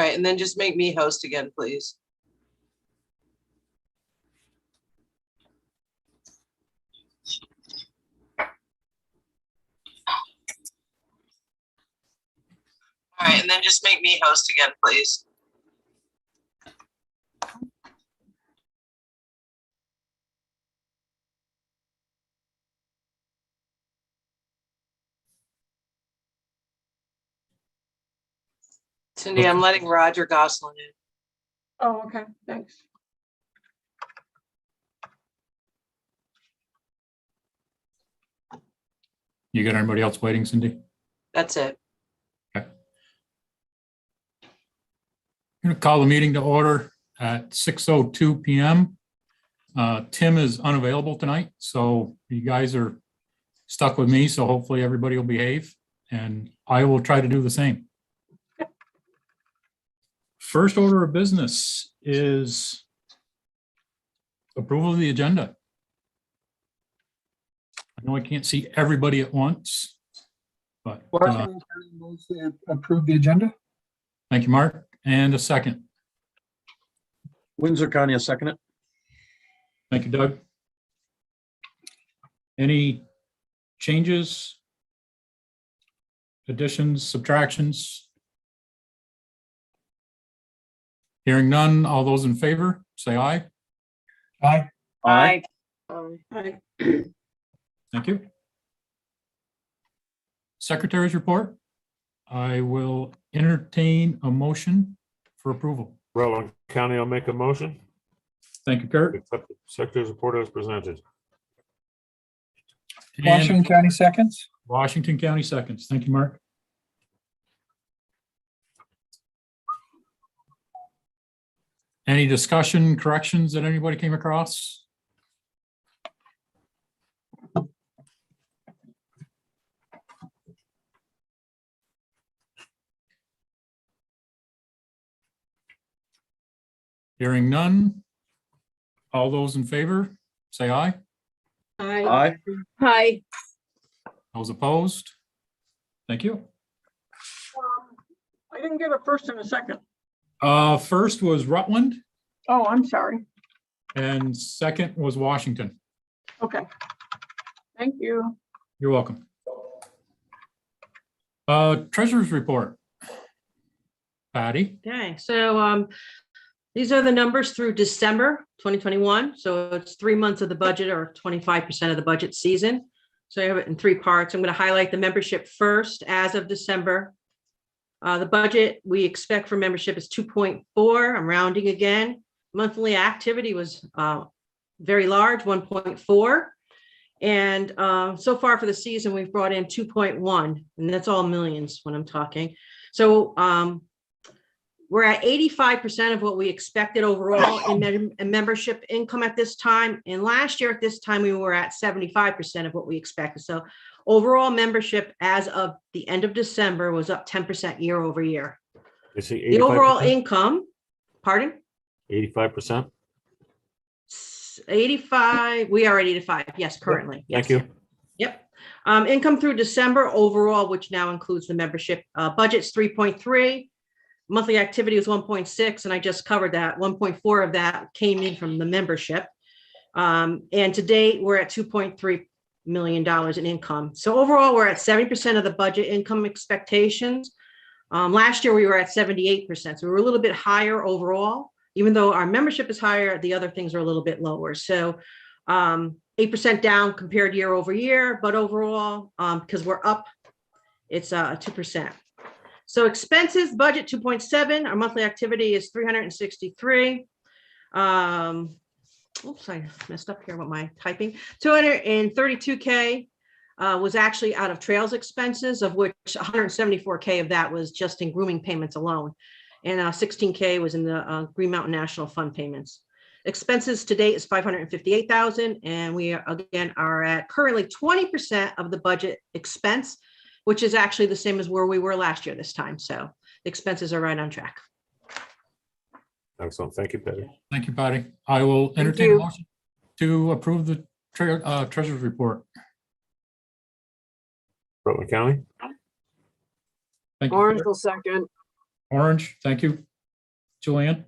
right, and then just make me host again, please. All right, and then just make me host again, please. Cindy, I'm letting Roger Goslin in. Oh, okay, thanks. You got anybody else waiting, Cindy? That's it. Okay. I'm going to call the meeting to order at 6:02 p.m. Tim is unavailable tonight, so you guys are stuck with me, so hopefully everybody will behave, and I will try to do the same. First order of business is approval of the agenda. I know I can't see everybody at once, but Washington County moves to approve the agenda. thank you, Mark. And a second. Windsor County, a second it. Thank you, Doug. Any changes, additions, subtractions? Hearing none, all those in favor, say aye. Aye. Aye. Aye. Thank you. Secretary's report. I will entertain a motion for approval. Rutland County, I'll make a motion. Thank you, Kurt. Accept the Secretary's report as presented. And Washington County seconds. Washington County seconds. Thank you, Mark. Any discussion, corrections that anybody came across? Hearing none. All those in favor, say aye. Aye. Aye. Aye. Those opposed? Thank you. I didn't get a first and a second. First was Rutland Oh, I'm sorry. and second was Washington. Okay. Thank you. You're welcome. Treasurer's report. Patty, Okay, so these are the numbers through December 2021. So it's 3 months of the budget, or 25% of the budget season. So I have it in 3 parts. I'm going to highlight the membership first as of December. The budget we expect for membership is 2.4. I'm rounding again. Monthly activity was very large, 1.4. And so far for the season, we've brought in 2.1, and that's all millions when I'm talking. So we're at 85% of what we expected overall in membership income at this time. And last year at this time, we were at 75% of what we expected. So overall membership as of the end of December was up 10% year over year. You see The overall 85%? income, pardon? 85%. 85, we are at 85, yes, currently. Thank yes. you. Yep. Income through December overall, which now includes the membership, budget's 3.3. Monthly activity was 1.6, and I just covered that. 1.4 of that came in from the membership. And to date, we're at $2.3 million in income. So overall, we're at 70% of the budget income expectations. Last year, we were at 78%. So we were a little bit higher overall. Even though our membership is higher, the other things are a little bit lower. So 8% down compared year over year, but overall, because we're up, it's 2%. So expenses, budget 2.7, our monthly activity is 363. Oops, I messed up here with my typing. 232K was actually out of trails expenses, of which 174K of that was just in grooming payments alone. And 16K was in the Green Mountain National Fund payments. Expenses to date is 558,000, and we again are at currently 20% of the budget expense, which is actually the same as where we were last year this time. So expenses are right on track. Excellent. Thank you, Patty. thank you, Patty. I will entertain a motion to approve the treasurer's report. Rutland County, Thank you. Orange Kurt. will second. Orange, thank you. Joanne.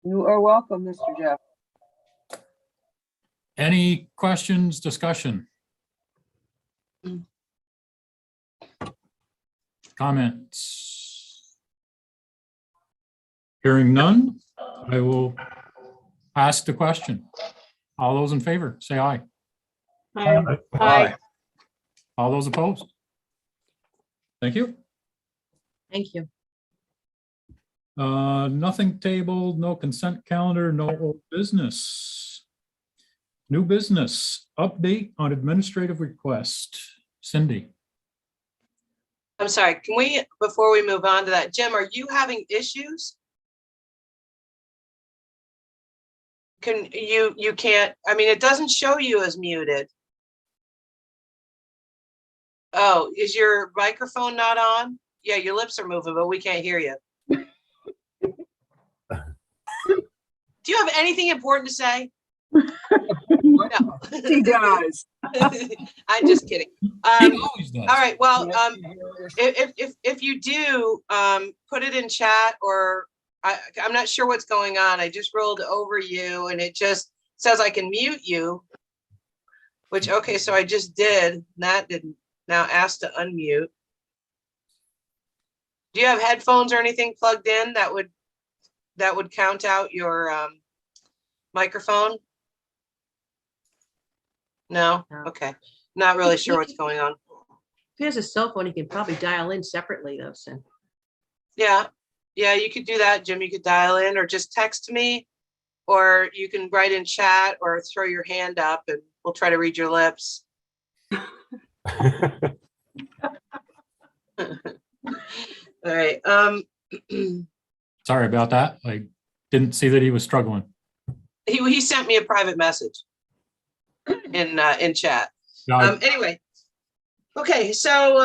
You are welcome, Mr. Jeff. Any questions, discussion? Comments? Hearing none, I will ask the question. All those in favor, say aye. Aye. All those opposed? Thank you. Thank you. Nothing tabled, no consent calendar, no old business. New business, update on administrative request. Cindy. I'm sorry, can we, before we move on to that, Jim, are you having issues? You can't, I mean, it doesn't show you as muted. Oh, is your microphone not on? Yeah, your lips are moving, but we can't hear you. Do you have anything important to say? No. He does. I'm just kidding. He All always does. right, well, if you do, put it in chat, or I'm not sure what's going on. I just rolled over you and it just says I can mute you, which, okay, so I just did, and that didn't, now ask to unmute. Do you have headphones or anything plugged in that would count out your microphone? No? No. Okay. Not really sure what's going on. If he has a cell phone, he can probably dial in separately though, so. Yeah, you could do that, Jim. You could dial in or just text me, or you can write in chat or throw your hand up and we'll try to read your lips. All right. Sorry about that. I didn't see that he was struggling. He sent me a private message in chat. Anyway. Okay, so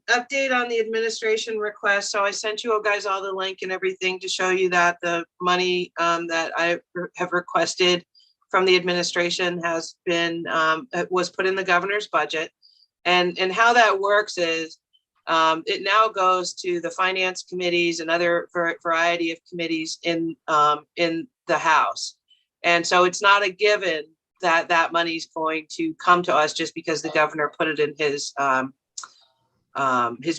update on the administration request. So I sent you guys all the link and everything to show you that the money that I have requested from the administration has been was put in the governor's budget. And how that works is it now goes to the finance committees and other variety of committees in the House. And so it's not a given that that money is going to come to us just because the governor put it in his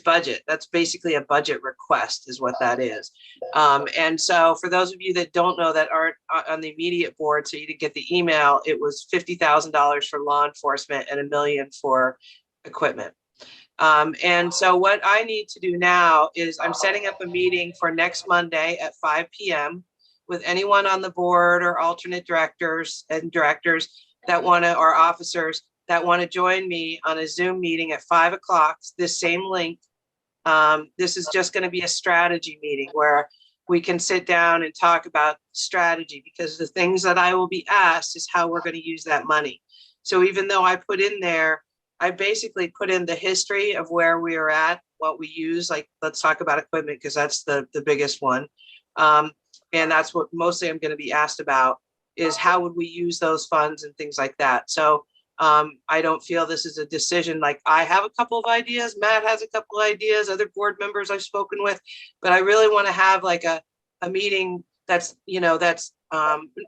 budget. That's basically a budget request is what that is. And so for those of you that don't know, that aren't on the immediate board, so you didn't get the email, it was $50,000 for law enforcement and $1 million for equipment. And so what I need to do now is I'm setting up a meeting for next Monday at 5 p.m. with anyone on the board or alternate directors and directors that want to, or officers that want to join me on a Zoom meeting at 5 o'clock, this same link. This is just going to be a strategy meeting where we can sit down and talk about strategy, because the things that I will be asked is how we're going to use that money. So even though I put in there, I basically put in the history of where we are at, what we use, like let's talk about equipment, because that's the biggest one. And that's what mostly I'm going to be asked about, is how would we use those funds and things like that. So I don't feel this is a decision. Like, I have a couple of ideas, Matt has a couple of ideas, other board members I've spoken with, but I really want to have like a meeting that's, that's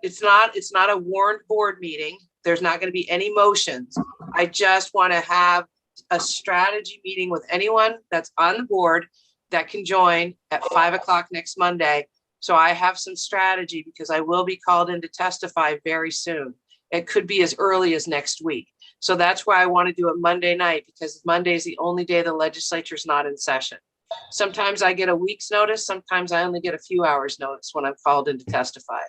it's not a warned board meeting. There's not going to be any motions. I just want to have a strategy meeting with anyone that's on the board that can join at 5 o'clock next Monday. So I have some strategy, because I will be called in to testify very soon. It could be as early as next week. So that's why I want to do it Monday night, because Monday is the only day the legislature is not in session. Sometimes I get a week's notice. Sometimes I only get a few hours notice when I'm called in to testify.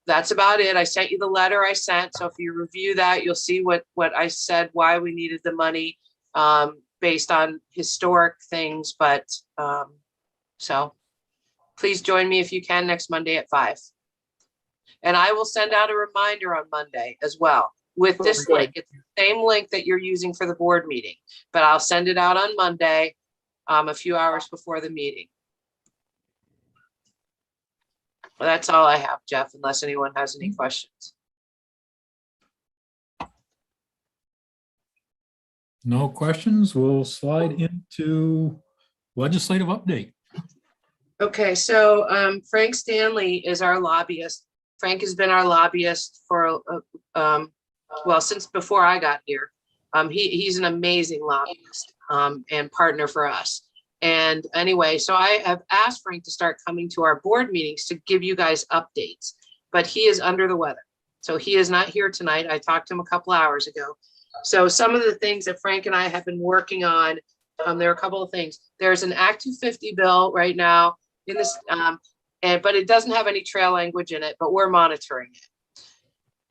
That's about it. I sent you the letter I sent. So if you review that, you'll see what I said, why we needed the money based on historic things. But so please join me if you can next Monday at 5. And I will send out a reminder on Monday as well with this link. It's the same link that you're using for the board meeting, but I'll send it out on Monday, a few hours before the meeting. Well, that's all I have, Jeff, unless anyone has any questions. No questions. We'll slide into legislative update. Okay, so Frank Stanley is our lobbyist. Frank has been our lobbyist for, well, since before I got here. He's an amazing lobbyist and partner for us. And anyway, so I have asked Frank to start coming to our board meetings to give you guys updates, but he is under the weather. So he is not here tonight. I talked to him a couple hours ago. So some of the things that Frank and I have been working on, there are a couple of things. There's an Act 250 bill right now in this, but it doesn't have any trail language in it, but we're monitoring it.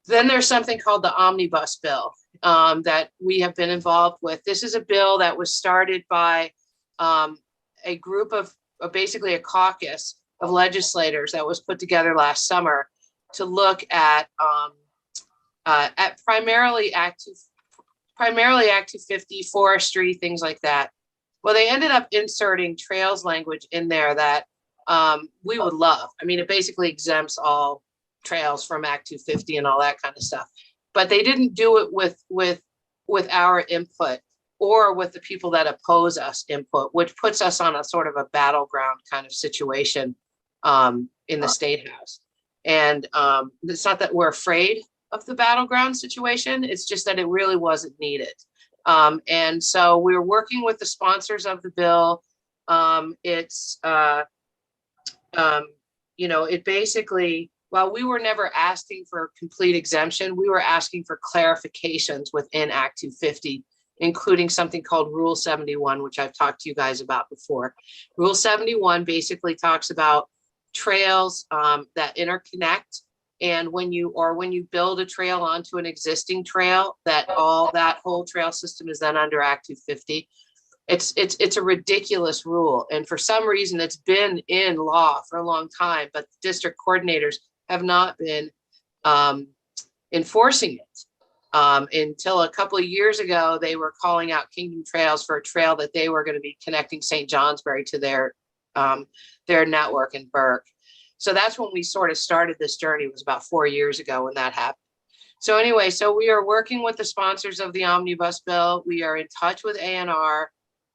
Then there's something called the omnibus bill that we have been involved with. This is a bill that was started by a group of basically a caucus of legislators that was put together last summer to look at primarily Act 250, forestry, things like that. Well, they ended up inserting trails language in there that we would love. I mean, it basically exempts all trails from Act 250 and all that kind of stuff. But they didn't do it with our input or with the people that oppose us input, which puts us on a sort of a battleground kind of situation in the State House. And it's not that we're afraid of the battleground situation. It's just that it really wasn't needed. And so we're working with the sponsors of the bill. It basically, while we were never asking for complete exemption, we were asking for clarifications within Act 250, including something called Rule 71, which I've talked to you guys about before. Rule 71 basically talks about trails that interconnect. And when you build a trail onto an existing trail, that whole trail system is then under Act 250. It's a ridiculous rule. And for some reason, it's been in law for a long time, but district coordinators have not been enforcing it. Until a couple of years ago, they were calling out Kingdom Trails for a trail that they were going to be connecting St. Johnsbury to their network in Burke. So that's when we sort of started this journey. It was about 4 years ago when that happened. So anyway, so we are working with the sponsors of the omnibus bill. We are in touch with ANR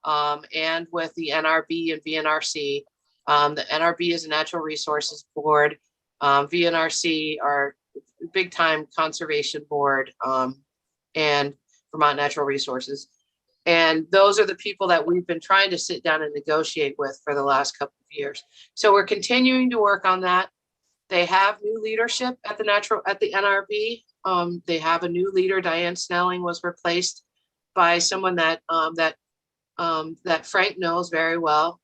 and with the NRB and VNRC. The NRB is a natural resources board. VNRC are big time conservation board and Vermont Natural Resources. And those are the people that we've been trying to sit down and negotiate with for the last couple of years. So we're continuing to work on that. They have new leadership at the NRB. They have a new leader. Diane Snelling was replaced by someone that Frank knows very well.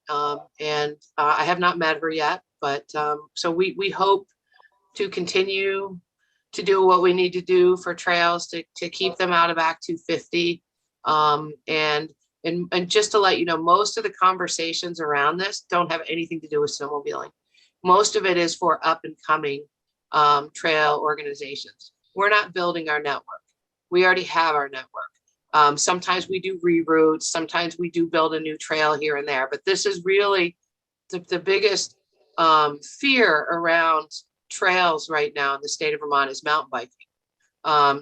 And I have not met her yet, but so we hope to continue to do what we need to do for trails to keep them out of Act 250. And just to let you know, most of the conversations around this don't have anything to do with snowmobiling. Most of it is for up and coming trail organizations. We're not building our network. We already have our network. Sometimes we do reroutes. Sometimes we do build a new trail here and there, but this is really the biggest fear around trails right now in the state of Vermont is mountain biking.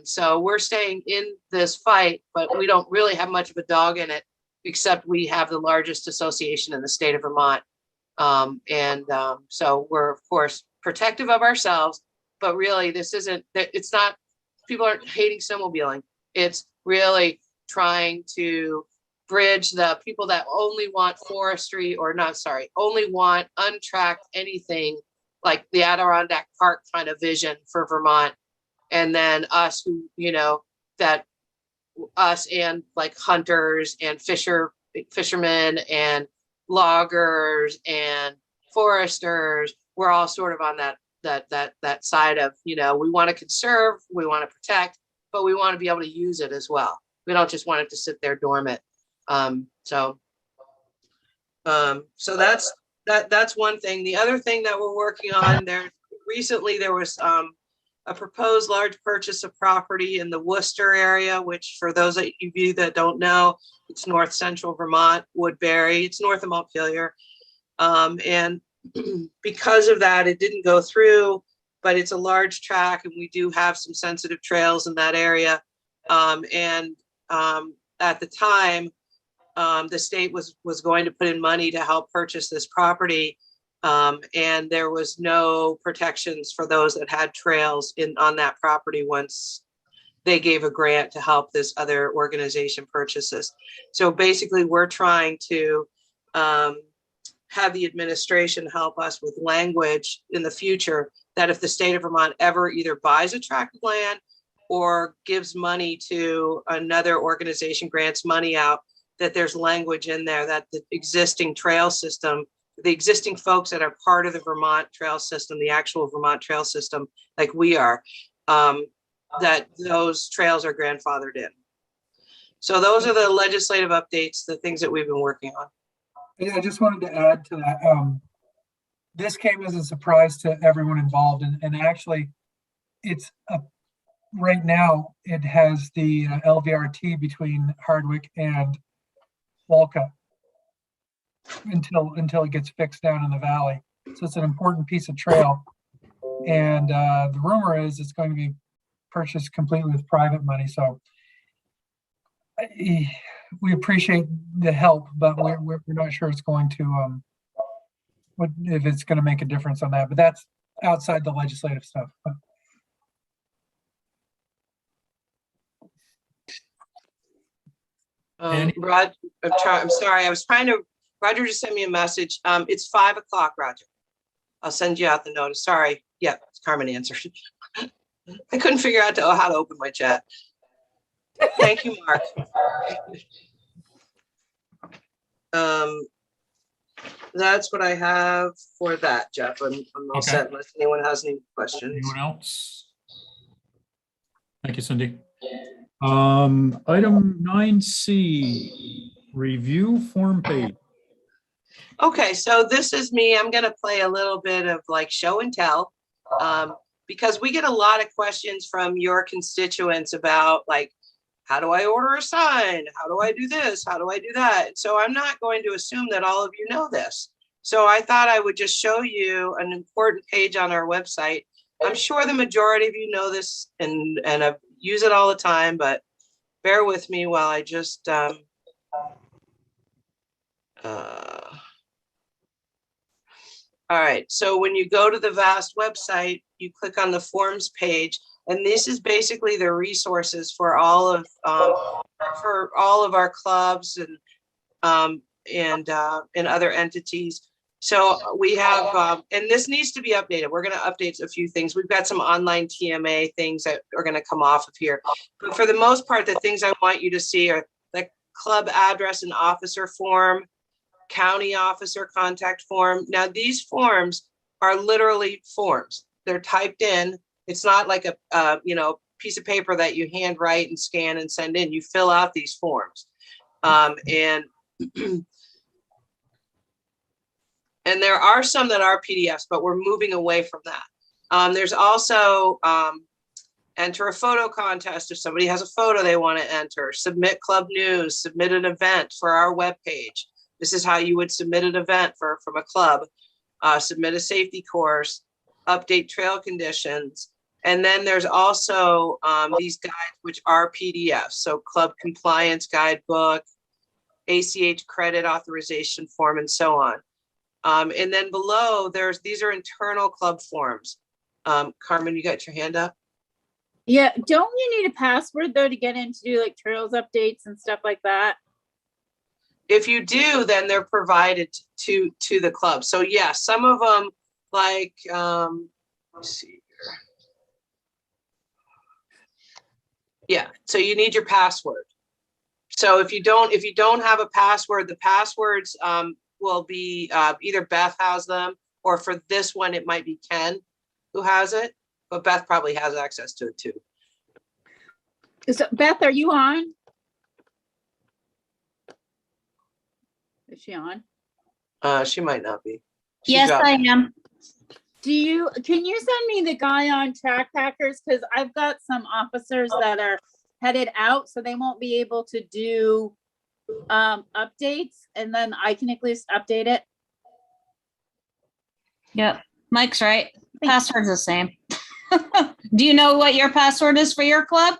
So we're staying in this fight, but we don't really have much of a dog in it, except we have the largest association in the state of Vermont. So we're of course protective of ourselves, but really it's not, people aren't hating snowmobiling. It's really trying to bridge the people that only want forestry only want untracked anything like the Adirondack Park kind of vision for Vermont. And then us who, us and like hunters and fishermen and loggers and foresters, we're all sort of on that side of, we want to conserve, we want to protect, but we want to be able to use it as well. We don't just want it to sit there dormant. So that's one thing. The other thing that we're working on there was a proposed large purchase of property in the Worcester area, which for those of you that don't know, it's north central Vermont, Woodbury, it's north of Montpelier. And because of that, it didn't go through, but it's a large track and we do have some sensitive trails in that area. At the time, the state was going to put in money to help purchase this property. And there was no protections for those that had trails on that property once they gave a grant to help this other organization purchase this. So basically, we're trying to have the administration help us with language in the future that if the state of Vermont ever either buys a tract of land or gives money to another organization, grants money out, that there's language in there that the existing trail system, the existing folks that are part of the Vermont trail system, the actual Vermont trail system, like we are, that those trails are grandfathered in. So those are the legislative updates, the things that we've been working on. Yeah, I just wanted to add to that. This came as a surprise to everyone involved, and actually, it's right now it has the LVRT between Hardwick and Walcott until it gets fixed down in the valley. So it's an important piece of trail, and the rumor is it's going to be purchased completely with private money. So we appreciate the help, but we're not sure it's going to if it's going to make a difference on that. But that's outside the legislative stuff. Rod, I'm sorry. I was trying to. Roger just sent me a message. It's 5 o'clock, Roger. I'll send you out the notice. Sorry. Yeah, Carmen answered. I couldn't figure out how to open my chat. Thank you, Mark. That's what I have for that, Jeff. I'm all Okay. set unless anyone has any questions. Anyone else? Thank you, Cindy. Item 9C, review form page. Okay, so this is me. I'm gonna play a little bit of like show and tell. Because we get a lot of questions from your constituents about like, how do I order a sign? How do I do this? How do I do that? So I'm not going to assume that all of you know this. So I thought I would just show you an important page on our website. I'm sure the majority of you know this and I use it all the time, but bear with me while I just all right, so when you go to the VAST website, you click on the forms page, and this is basically the resources for all of our clubs and other entities. So we have, and this needs to be updated. We're going to update a few things. We've got some online TMA things that are going to come off of here. But for the most part, the things I want you to see are the club address and officer form, county officer contact form. Now these forms are literally forms. They're typed in. It's not like a piece of paper that you handwrite and scan and send in. You fill out these forms. And there are some that are PDFs, but we're moving away from that. There's also enter a photo contest if somebody has a photo they want to enter, submit club news, submit an event for our webpage. This is how you would submit an event from a club, submit a safety course, update trail conditions. And then there's also these guides, which are PDFs. So club compliance guidebook, ACH credit authorization form, and so on. And then below, these are internal club forms. Carmen, you got your hand up? Yeah, don't you need a password though to get in to do like trails updates and stuff like that? If you do, then they're provided to the club. So yeah, some of them like, let's see here. Yeah, so you need your password. So if you don't have a password, the passwords will be either Beth has them, or for this one, it might be Ken who has it, but Beth probably has access to it too. So Beth, are you on? Is she on? She might not be. She Yes, dropped. I am. Can you send me the guy on Track Packers? Because I've got some officers that are headed out, so they won't be able to do updates, and then I can at least update it. Yep. Mike's right. Password's the same. Do you know what your password is for your club?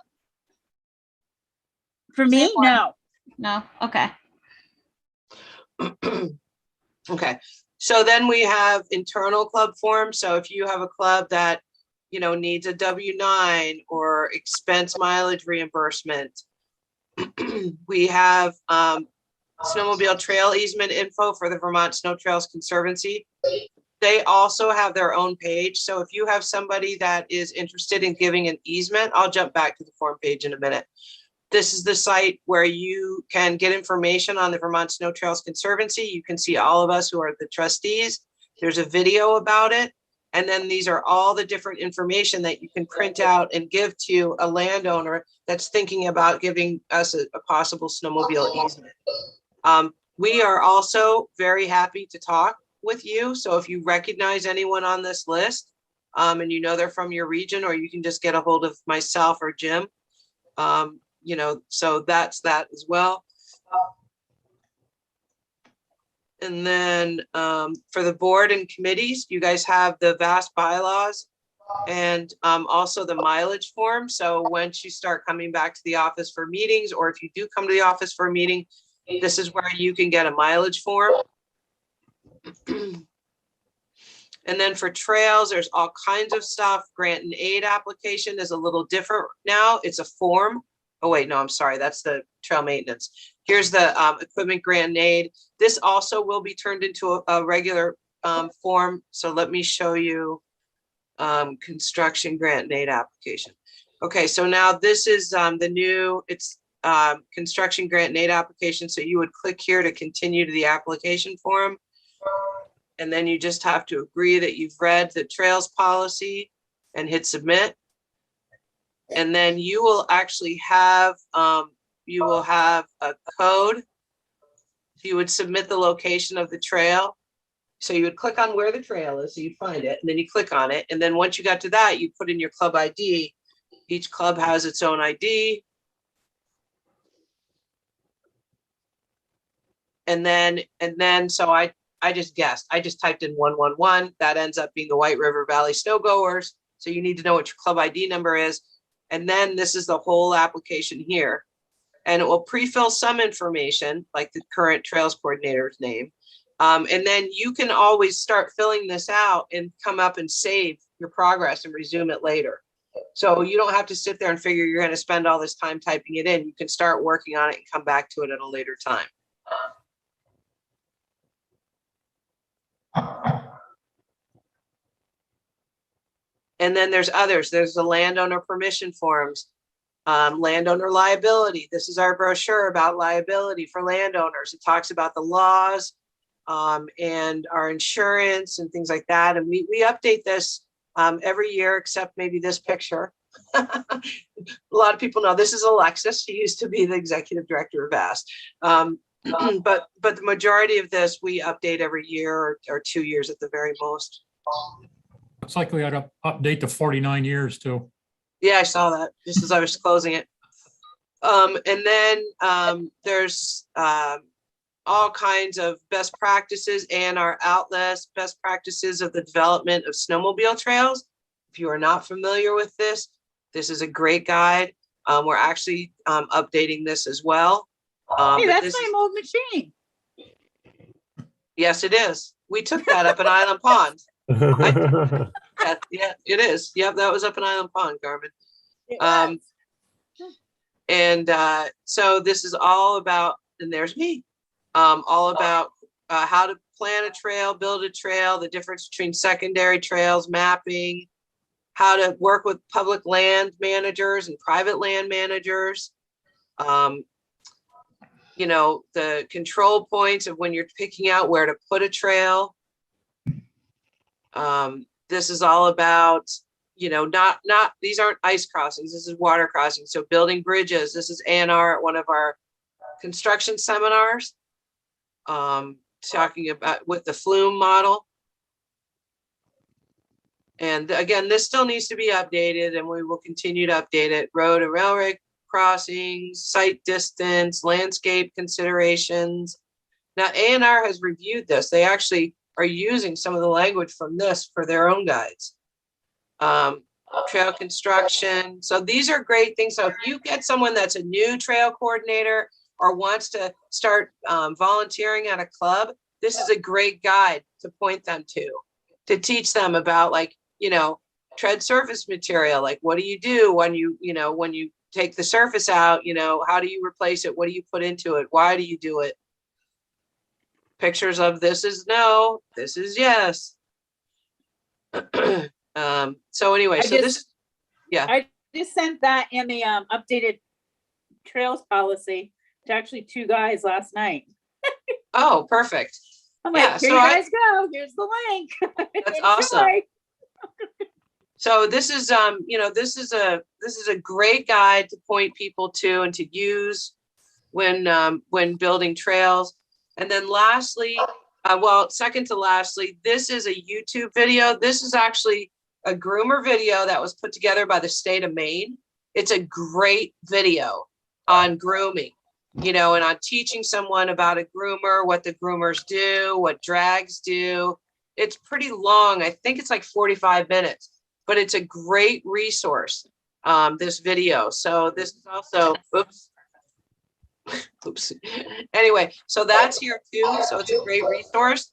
For me, Same one. no. No. Okay. Okay. So then we have internal club forms. So if you have a club that, you know, needs a W-9 or expense mileage reimbursement, we have snowmobile trail easement info for the Vermont Snow Trails Conservancy. They also have their own page. So if you have somebody that is interested in giving an easement, I'll jump back to the form page in a minute. This is the site where you can get information on the Vermont Snow Trails Conservancy. You can see all of us who are the trustees. There's a video about it. And then these are all the different information that you can print out and give to a landowner that's thinking about giving us a possible snowmobile easement. We are also very happy to talk with you. So if you recognize anyone on this list, and you know they're from your region, or you can just get a hold of myself or Jim, you know, so that's that as well. And then for the board and committees, you guys have the vast bylaws and also the mileage form. So once you start coming back to the office for meetings, or if you do come to the office for a meeting, this is where you can get a mileage form. And then for trails, there's all kinds of stuff. Grant and aid application is a little different now. It's a form. Oh, wait, no, I'm sorry. That's the trail maintenance. Here's the equipment grant and aid. This also will be turned into a regular form. So let me show you construction grant and aid application. Okay, so now this is the new, it's construction grant and aid application. So you would click here to continue to the application form. And then you just have to agree that you've read the trails policy and hit submit. And then you will actually have, you will have a code. You would submit the location of the trail. So you would click on where the trail is, so you'd find it, and then you click on it. And then once you got to that, you put in your club ID. Each club has its own ID. And then, so I just guessed. I just typed in 111. That ends up being the White River Valley Snowgoers. So you need to know what your club ID number is. And then this is the whole application here. And it will pre-fill some information, like the current trails coordinator's name. And then you can always start filling this out and come up and save your progress and resume it later. So you don't have to sit there and figure you're going to spend all this time typing it in. You can start working on it and come back to it at a later time. And then there's others. There's the landowner permission forms, landowner liability. This is our brochure about liability for landowners. It talks about the laws and our insurance and things like that. And we update this every year, except maybe this picture. A lot of people know this is Alexis. She used to be the executive director of VAST. But the majority of this we update every year or 2 years at the very most. It's likely I'd update to 49 years too. Yeah, I saw that just as I was closing it. And then there's all kinds of best practices and our outlets, best practices of the development of snowmobile trails. If you are not familiar with this, this is a great guide. We're actually updating this as well. Hey, that's my old machine. Yes, it is. We took that up in Island Pond. Yeah, it is. Yep, that was up in Island Pond, Carmen. So this is all about, and there's me, all about how to plan a trail, build a trail, the difference between secondary trails, mapping, how to work with public land managers and private land managers. You know, the control points of when you're picking out where to put a trail. This is all about, you know, not these aren't ice crossings. This is water crossings. So building bridges. This is A&R at one of our construction seminars, talking about with the flume model. And again, this still needs to be updated, and we will continue to update it. Road and railroad crossings, site distance, landscape considerations. Now A&R has reviewed this. They actually are using some of the language from this for their own guides. Trail construction. So these are great things. So if you get someone that's a new trail coordinator or wants to start volunteering at a club, this is a great guide to point them to teach them about, like, tread surface material. Like, what do you do when when you take the surface out, how do you replace it? What do you put into it? Why do you do it? Pictures of this is no, this is yes. So anyway, I just sent that in the updated trails policy to actually 2 guys last night. Oh, perfect. I'm Yeah, like, here so you guys go. Here's the link. That's Enjoy. awesome. So this is, this is a great guide to point people to and to use when building trails. And then lastly, second to lastly, this is a YouTube video. This is actually a groomer video that was put together by the state of Maine. It's a great video on grooming, and on teaching someone about a groomer, what the groomers do, what drags do. It's pretty long. I think it's like 45 minutes, but it's a great resource, this video. So this is also, oops. Anyway, so that's here too. So it's a great resource.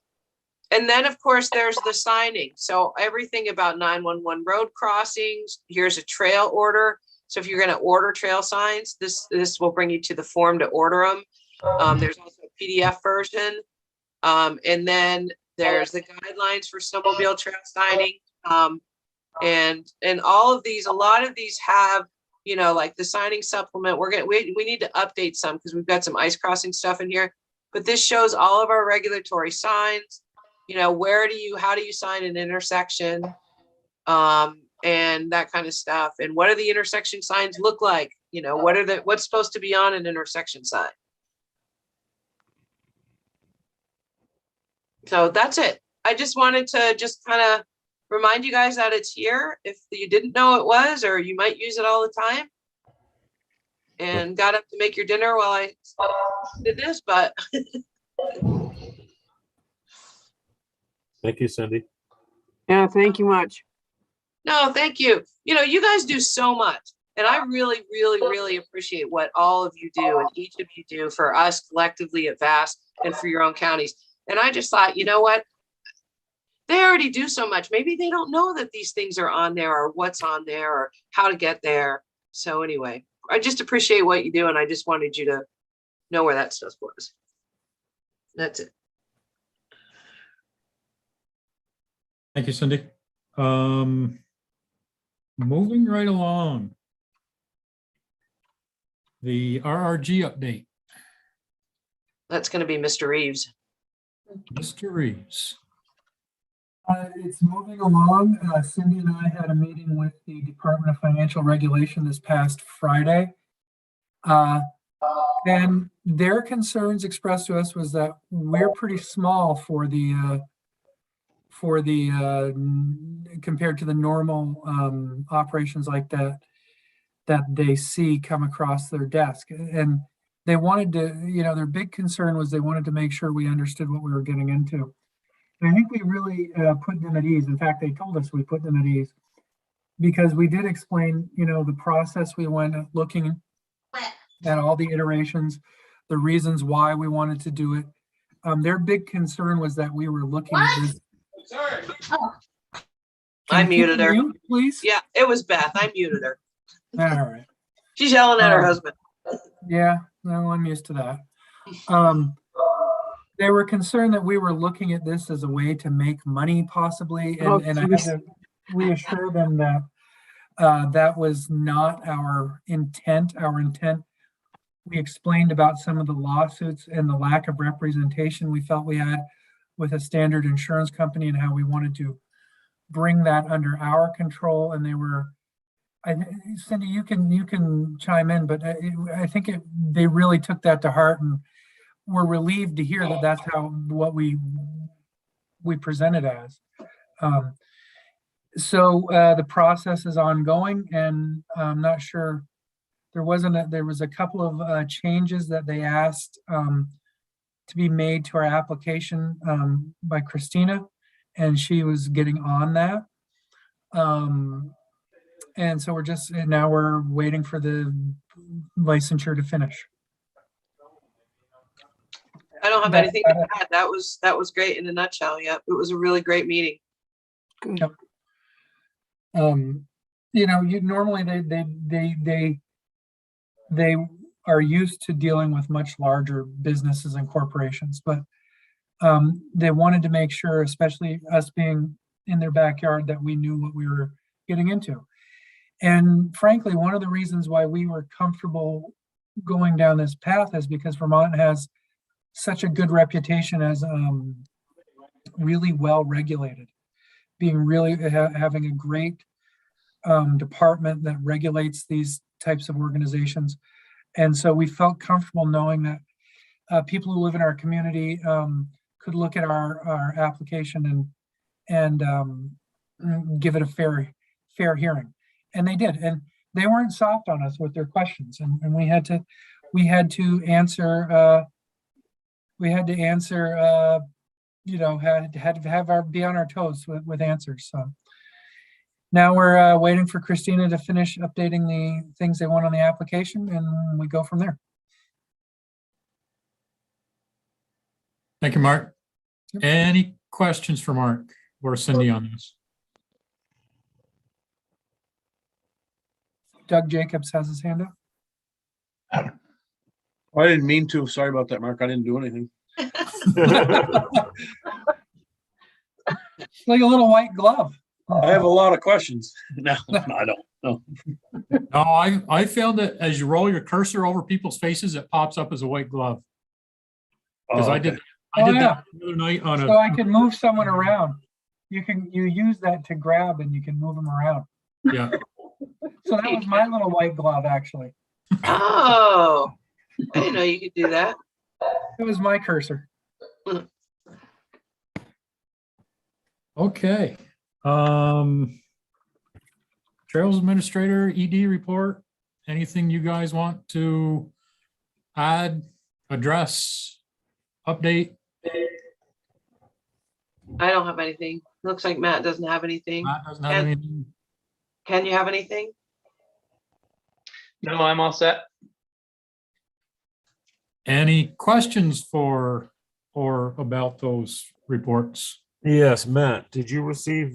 And then, of course, there's the signing. So everything about 911 road crossings. Here's a trail order. So if you're going to order trail signs, this will bring you to the form to order them. There's also a PDF version. And then there's the guidelines for snowmobile trail signing. And all of these, a lot of these have, like the signing supplement. We need to update some because we've got some ice crossing stuff in here. But this shows all of our regulatory signs. How do you sign an intersection? And that kind of stuff. And what do the intersection signs look like? What's supposed to be on an intersection sign? So that's it. I just wanted to kind of remind you guys that it's here if you didn't know it was, or you might use it all the time. And got up to make your dinner while I did this, but Thank you, Cindy. Yeah, thank you much. no, thank you. You guys do so much. And I really, really, really appreciate what all of you do and each of you do for us collectively at VAST and for your own counties. And I just thought, you know what? They already do so much. Maybe they don't know that these things are on there or what's on there or how to get there. So anyway, I just appreciate what you do. And I just wanted you to know where that stuff was. That's it. Thank you, Cindy. Moving right along. The RRG update, That's going to be Mr. Reeves. Mr. Reeves. It's moving along. Cindy and I had a meeting with the Department of Financial Regulation this past Friday. And their concerns expressed to us was that we're pretty small for the compared to the normal operations like that they see come across their desk. And they wanted to, their big concern was they wanted to make sure we understood what we were getting into. And I think we really put them at ease. In fact, they told us we put them at ease because we did explain, the process we went looking at, all the iterations, the reasons why we wanted to do it. Their big concern was that we were looking at this. Sorry. Oh. I muted her. Mute, please. Yeah, it was Beth. I muted her. All right. She's yelling at her husband. Yeah, no, I'm used to that. They were concerned that we were looking at this as a way to make money possibly, and I had to reassure them that that was not our intent. Our intent, we explained about some of the lawsuits and the lack of representation we felt we had with a standard insurance company and how we wanted to bring that under our control. And they were, Cindy, you can chime in, but I think they really took that to heart and were relieved to hear that that's what we presented as. So the process is ongoing, and I'm not sure. There was a couple of changes that they asked to be made to our application by Christina, and she was getting on that. And so we're waiting for the licensure to finish. I don't have That's anything about to add. That was great in a nutshell. Yep. It was a really great meeting. Good. You know, you normally they are used to dealing with much larger businesses and corporations, but they wanted to make sure, especially us being in their backyard, that we knew what we were getting into. And frankly, one of the reasons why we were comfortable going down this path is because Vermont has such a good reputation as really well regulated, being really having a great department that regulates these types of organizations. And so we felt comfortable knowing that people who live in our community could look at our application and give it a fair hearing. And they did. And they weren't soft on us with their questions. And we had to answer, you know, had to have be on our toes with answers. So now we're waiting for Christina to finish updating the things they want on the application, and we go from there. Thank you, Mark. Any questions for Mark or Cindy on this? Doug Jacobs has his hand up. Oh, I didn't mean to. Sorry about that, Mark. I didn't do anything. Like a little white glove. I have a lot of questions. No, I don't. No. No, I found that as you roll your cursor over people's faces, it pops up as a white glove. Because Oh, I did okay. that the other night on So I can move someone around. You use that to grab and you can move them around. yeah. So that was my little white glove, actually. Oh, I didn't know you could do that. It was my cursor. Okay. Trails Administrator, ED report. Anything you guys want to add, address, update? I don't have anything. Looks like Matt doesn't have anything. Matt doesn't have anything. Can you have anything? No, I'm all set. Any questions for or about those reports? Yes, Matt, did you receive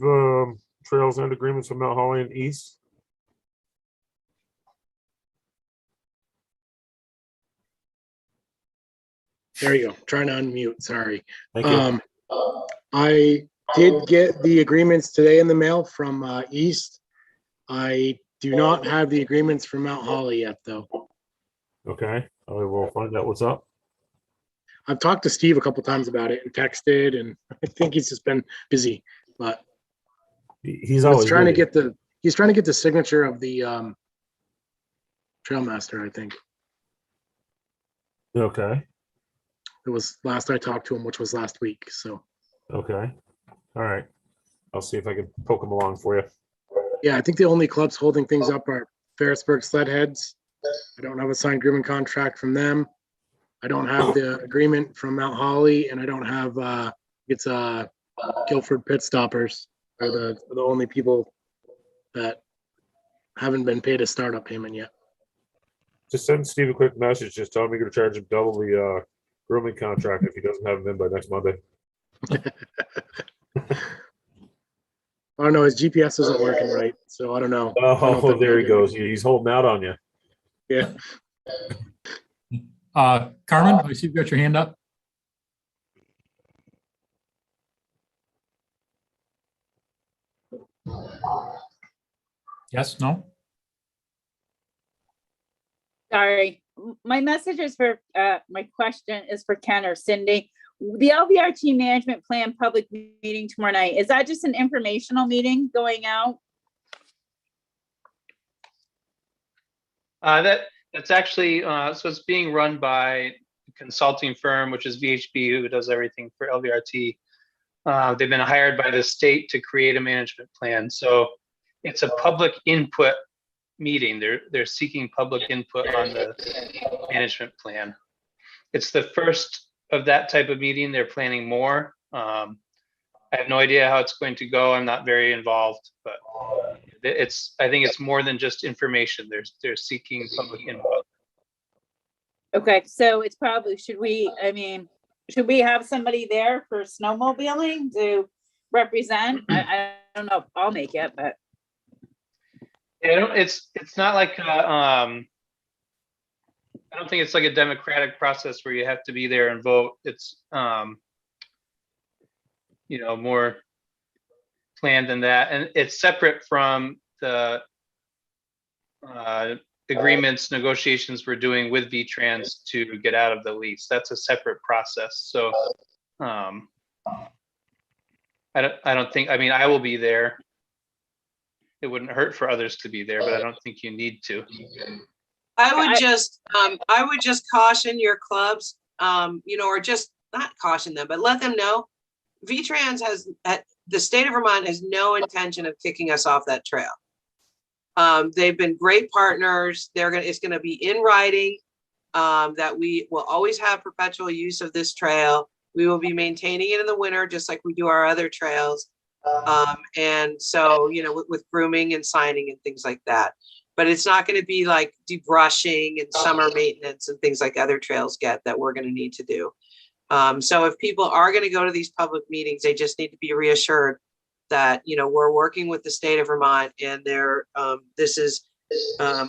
trails and agreements from Mount Holly and East? There you go. Trying to unmute. Sorry. Thank you. I did get the agreements today in the mail from East. I do not have the agreements from Mount Holly yet, though. Okay, I will find out what's up. I've talked to Steve a couple times about it and texted, and I think he's just been busy. But He's always trying to busy. he's trying to get the signature of the trail master. I think Okay, it was last I talked to him, which was last week. So okay. All right. I'll see if I can poke him along for you. yeah, I think the only clubs holding things up are Ferrisburg Sledheads. I don't have a signed agreement contract from them. I don't have the agreement from Mount Holly, and I don't have it's Guilford Pit Stoppers are the only people that haven't been paid a startup payment yet. Just send Steve a quick message. Just tell him you're gonna charge him double the grooming contract if he doesn't have them in by next Monday. I don't know. His GPS isn't working right, so I don't know. I don't know if Oh, that'd there be he good. goes. He's holding out on you. Yeah. Carmen, I see you've got your hand up. Yes, no? Sorry, my message is for, my question is for Ken or Cindy. The LVRT management plan public meeting tomorrow night, is that just an informational meeting going out? That's actually, so it's being run by a consulting firm, which is VHB, who does everything for LVRT. They've been hired by the state to create a management plan. So it's a public input meeting. They're seeking public input on the management plan. It's the first of that type of meeting. They're planning more. I have no idea how it's going to go. I'm not very involved, but I think it's more than just information. They're seeking public input. Okay, so it's probably, should we, I mean, should we have somebody there for snowmobiling to represent? I don't know if I'll make it, but Yeah, it's not like, I don't think it's like a democratic process where you have to be there and vote. It's, more planned than that. And it's separate from the agreements, negotiations we're doing with VTrans to get out of the lease. That's a separate process. So I don't think, I will be there. It wouldn't hurt for others to be there, but I don't think you need to. I would just caution your clubs, or just not caution them, but let them know. VTrans the state of Vermont has no intention of kicking us off that trail. They've been great partners. It's gonna be in writing, that we will always have perpetual use of this trail. We will be maintaining it in the winter, just like we do our other trails. And so, with grooming and signing and things like that. But it's not going to be like debrushing and summer maintenance and things like other trails get that we're going to need to do. So if people are going to go to these public meetings, they just need to be reassured that, we're working with the state of Vermont, and there's a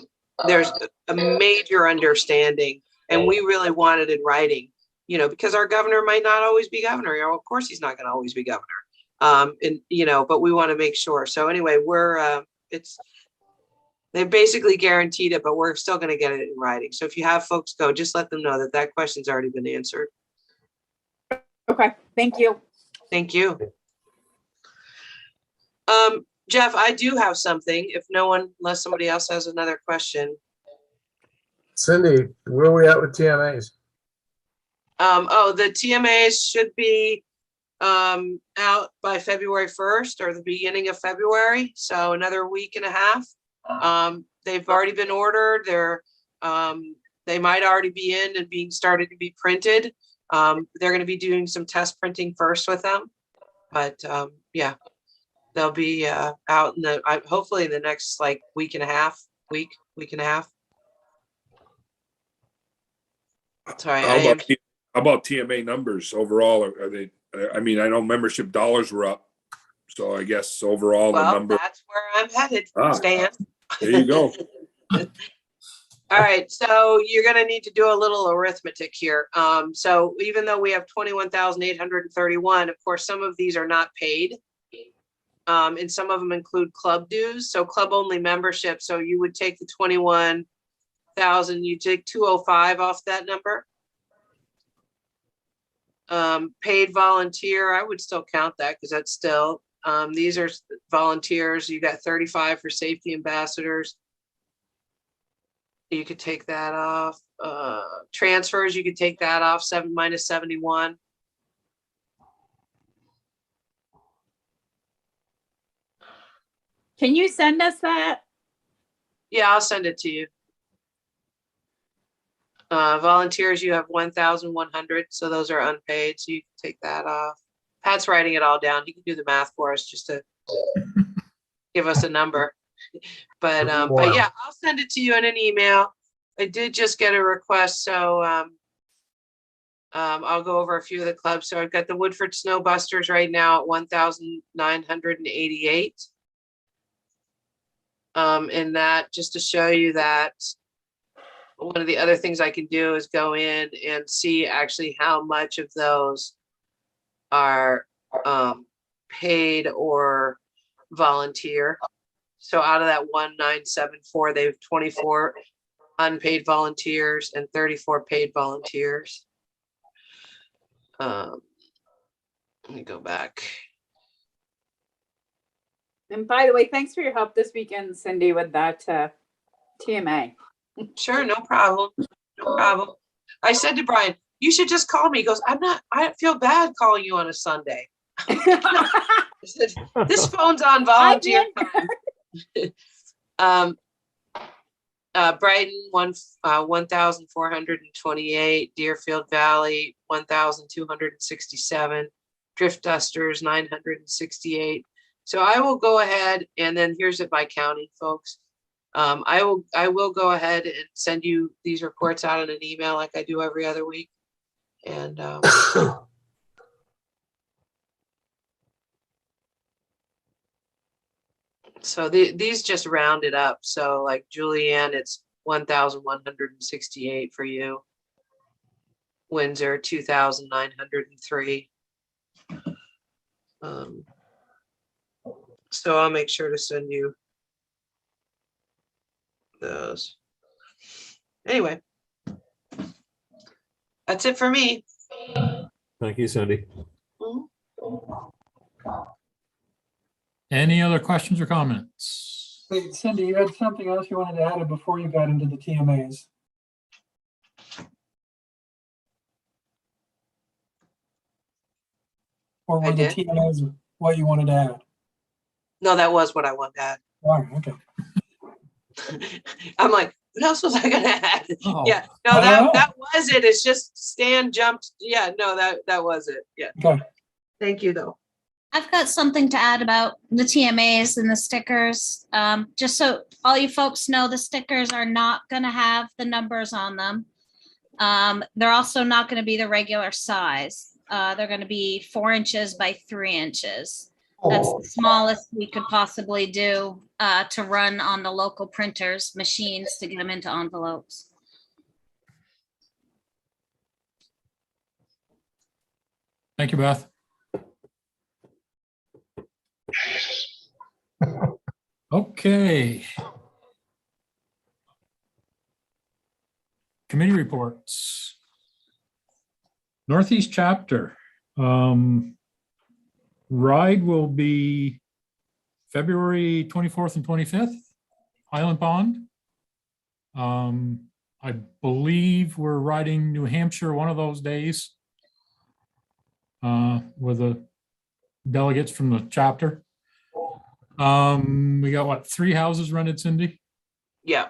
major understanding, and we really want it in writing, because our governor might not always be governor. Of course, he's not going to always be governor. But we want to make sure. So anyway, they basically guaranteed it, but we're still going to get it in writing. So if you have folks go, just let them know that question's already been answered. okay, thank you. Thank you. Jeff, I do have something, unless somebody else has another question. Cindy, where are we at with TMAs? The TMAs should be out by February 1st or the beginning of February. So another week and a half. They've already been ordered. They might already be in and being started to be printed. They're going to be doing some test printing first with them, but yeah, they'll be out hopefully in the next week and a half. Sorry. How about TMA numbers overall? Are they? I know membership dollars were up, so I guess overall the number. That's where I'm headed, Stan. There you go. All right, so you're gonna need to do a little arithmetic here. So even though we have 21,831, of course, some of these are not paid. And some of them include club dues, so club only membership. So you would take the 21,000, you take 205 off that number. Paid volunteer, I would still count that because that's still, these are volunteers. You got 35 for safety ambassadors. You could take that off. Transfers, you could take that off, 7 minus 71. Can you send us that? Yeah, I'll send it to you. Volunteers, you have 1,100, so those are unpaid, so you can take that off. Pat's writing it all down. He can do the math for us just to give us a number. But yeah, I'll send it to you in an email. I did just get a request, so I'll go over a few of the clubs. So I've got the Woodford Snowbusters right now at 1,988. And that, just to show you that, one of the other things I can do is go in and see actually how much of those are paid or volunteer. So out of that 1,974, they have 24 unpaid volunteers and 34 paid volunteers. Let me go back. And by the way, thanks for your help this weekend, Cindy, with that TMA. Sure, no problem. No problem. I said to Brian, you should just call me. He goes, I feel bad calling you on a Sunday. I said, this phone's on volunteer time. Brighton, 1,428. Deerfield Valley, 1,267. Drift Dusters, 968. So I will go ahead, and then here's it by county, folks. I will go ahead and send you these reports out in an email like I do every other week. And so these just rounded up. So like Julianne, it's 1,168 for you. Windsor, 2,903. So I'll make sure to send you those. Anyway, that's it for me. Thank you, Cindy. Mhm. Any other questions or comments? Wait, Cindy, you had something else you wanted to add before you got into the TMAs? Or I were the did. TMAs what you wanted to add? No, that was what I wanted to add. All right, okay. I'm like, what else was I gonna add? Oh. Yeah, no, I don't know. that was it. It's just Stan jumped. Yeah, no, that was it. Yeah. Okay. Thank you though. I've got something to add about the TMAs and the stickers. Just so all you folks know, the stickers are not going to have the numbers on them. They're also not going to be the regular size. They're going to be 4 inches by 3 inches. That's the smallest we could possibly do to run on the local printers machines to get them into envelopes. Thank you, Beth. Okay. Committee reports. Northeast chapter. Ride will be February 24th and 25th, Highland Pond. I believe we're riding New Hampshire one of those days with the delegates from the chapter. We got what, 3 houses rented, Cindy? Yeah.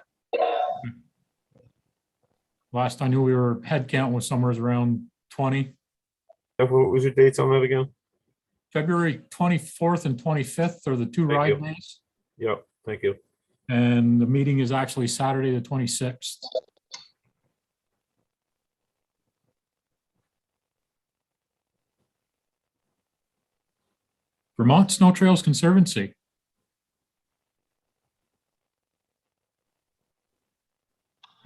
Last I knew we were, head count was somewhere around 20. What was your dates on that again? February 24th and 25th are the 2 Thank ride you. days. Yep, thank you. And the meeting is actually Saturday, the 26th. Vermont Snow Trails Conservancy.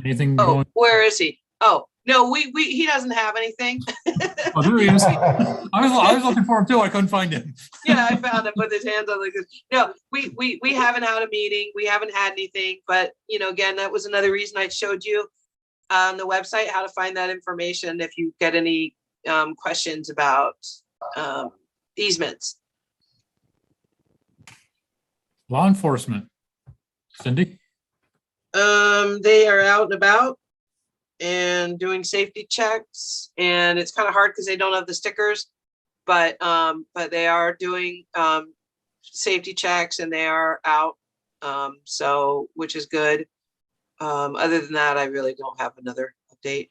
Anything Oh, going? where is he? Oh, no, he doesn't have anything. Oh, there he is. I was looking for him too. I couldn't find him. Yeah, I found him with his hands on the. No, we haven't had a meeting. We haven't had anything, but you know, again, that was another reason I showed you on the website how to find that information if you get any questions about easements. Law enforcement. Cindy? They are out and about and doing safety checks, and it's kind of hard because they don't have the stickers, but they are doing safety checks and they are out, so which is good. Other than that, I really don't have another update.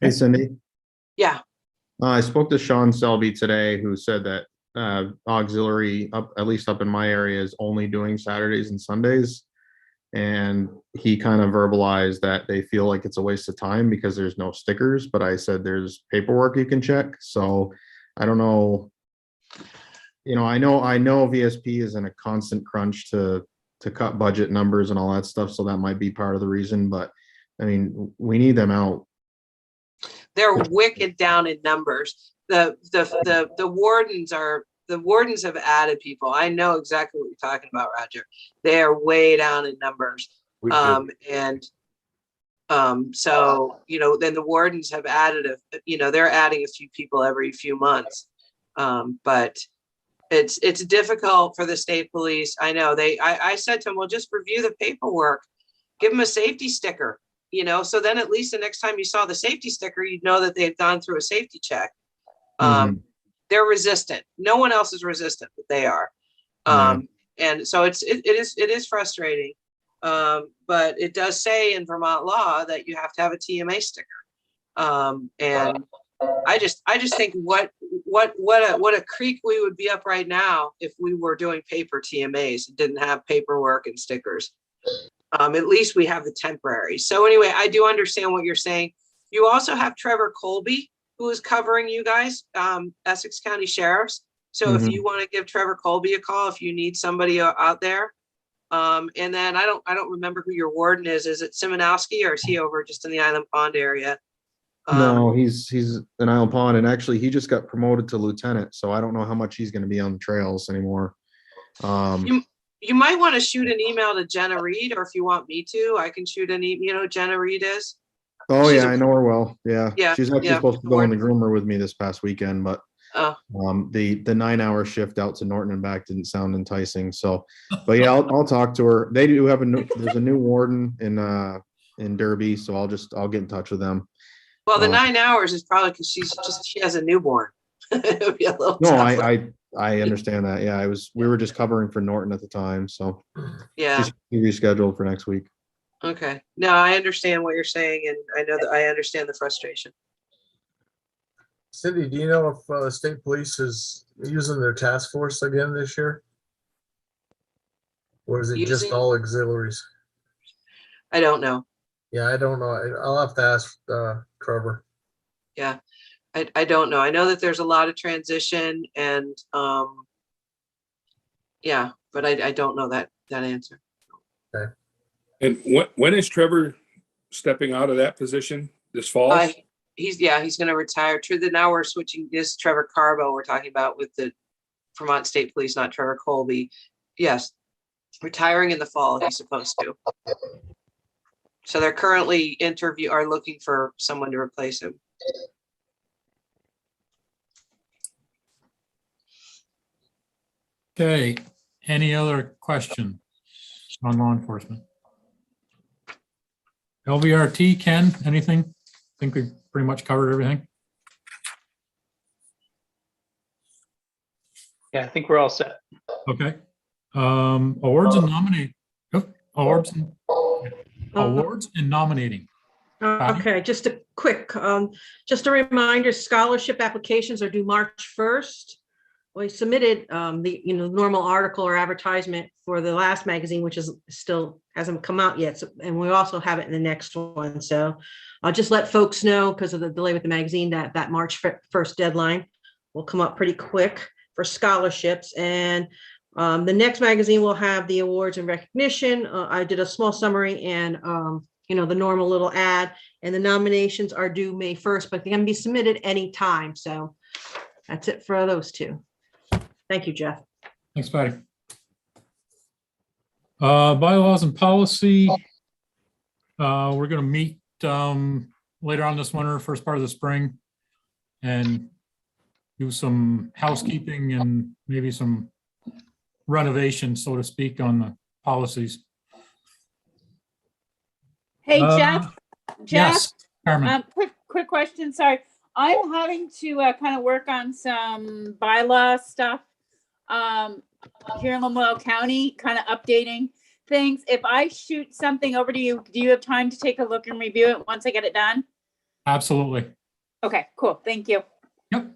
Hey, Cindy. Yeah. I spoke to Sean Selby today, who said that auxiliary, at least up in my area, is only doing Saturdays and Sundays. And he kind of verbalized that they feel like it's a waste of time because there's no stickers. But I said there's paperwork you can check. So I don't know. You know, I know VSP is in a constant crunch to cut budget numbers and all that stuff. So that might be part of the reason. But I mean, we need them out. They're wicked down in numbers. The wardens have added people. I know exactly what you're talking about, Roger. They are way down in numbers. So, you know, then the wardens have added they're adding a few people every few months. But it's difficult for the state police. I know I said to them, well, just review the paperwork, give them a safety sticker, you know, so then at least the next time you saw the safety sticker, you'd know that they've gone through a safety check. They're resistant. No one else is resistant, but they are. And so it is frustrating. But it does say in Vermont law that you have to have a TMA sticker. And I just think what a creek we would be up right now if we were doing paper TMAs and didn't have paperwork and stickers. At least we have the temporary. So anyway, I do understand what you're saying. You also have Trevor Colby, who is covering you guys, Essex County Sheriffs. So if Mhm. you want to give Trevor Colby a call, if you need somebody out there. And then I don't remember who your warden is. Is it Simonowski or is he over just in the Island Pond area? No, he's an Isle Pond, and actually he just got promoted to lieutenant, so I don't know how much he's gonna be on the trails anymore. You might want to shoot an email to Jenna Reed, or if you want me to, I can shoot an email. You know who Jenna Reed is? Oh, She's yeah, I know her well. Yeah. Yeah, She's actually yeah, supposed to go in the groomer with me this past weekend, but Oh, the 9-hour shift out to Norton and back didn't sound enticing. So, but yeah, I'll talk to her. They do have there's a new warden in Derby, so I'll get in touch with them. well, the 9 hours is probably because she has a newborn. It'll be a little No, tougher. I understand that. Yeah, we were just covering for Norton at the time, so Yeah. she's rescheduled for next week. Okay. No, I understand what you're saying, and I know that I understand the frustration. Cindy, do you know if state police is using their task force again this year? Or is it just Using- all auxiliaries? I don't know. Yeah, I don't know. I'll have to ask Trevor. Yeah, I don't know. I know that there's a lot of transition and yeah, but I don't know that answer. Okay. And when is Trevor stepping out of that position this fall? He's going to retire. Now we're switching. This Trevor Carbo we're talking about with the Vermont State Police, not Trevor Colby. Yes, retiring in the fall. He's supposed to. So they're currently are looking for someone to replace him. Okay, any other questions on law enforcement? LVRT, Ken, anything? I think we've pretty much covered everything. Yeah, I think we're all set. Okay. Awards and nominate. Awards and nominating. Patty? Okay, just a quick, just a reminder, scholarship applications are due March 1st. We submitted the normal article or advertisement for the last magazine, which is still hasn't come out yet. So, and we also have it in the next one. So I'll just let folks know because of the delay with the magazine that March 1st deadline will come up pretty quick for scholarships. And the next magazine will have the awards and recognition. I did a small summary and the normal little ad, and the nominations are due May 1st, but they can be submitted anytime. So that's it for those two. Thank you, Jeff. Thanks, Patty. Bylaws and policy. We're going to meet later on this winter, first part of the spring, and do some housekeeping and maybe some renovation, so to speak, on the policies. Hey, Jeff. Yes, Carmen. Quick question. Sorry. I'm having to kind of work on some bylaw stuff here in Lamoille County, kind of updating things. If I shoot something over to you, do you have time to take a look and review it once I get it done? Absolutely. Okay, cool. Thank you. Yep.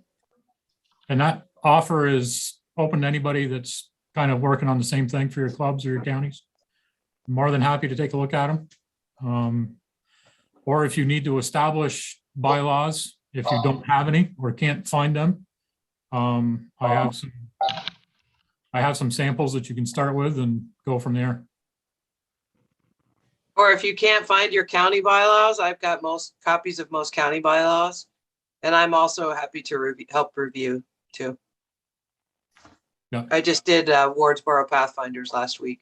And that offer is open to anybody that's kind of working on the same thing for your clubs or your counties. More than happy to take a look at them. Or if you need to establish bylaws, if you don't have any or can't find them, I have some samples that you can start with and go from there. Or if you can't find your county bylaws, I've got most copies of most county bylaws, and I'm also happy to help review too. Yeah. I just did Wardsboro Pathfinders last week.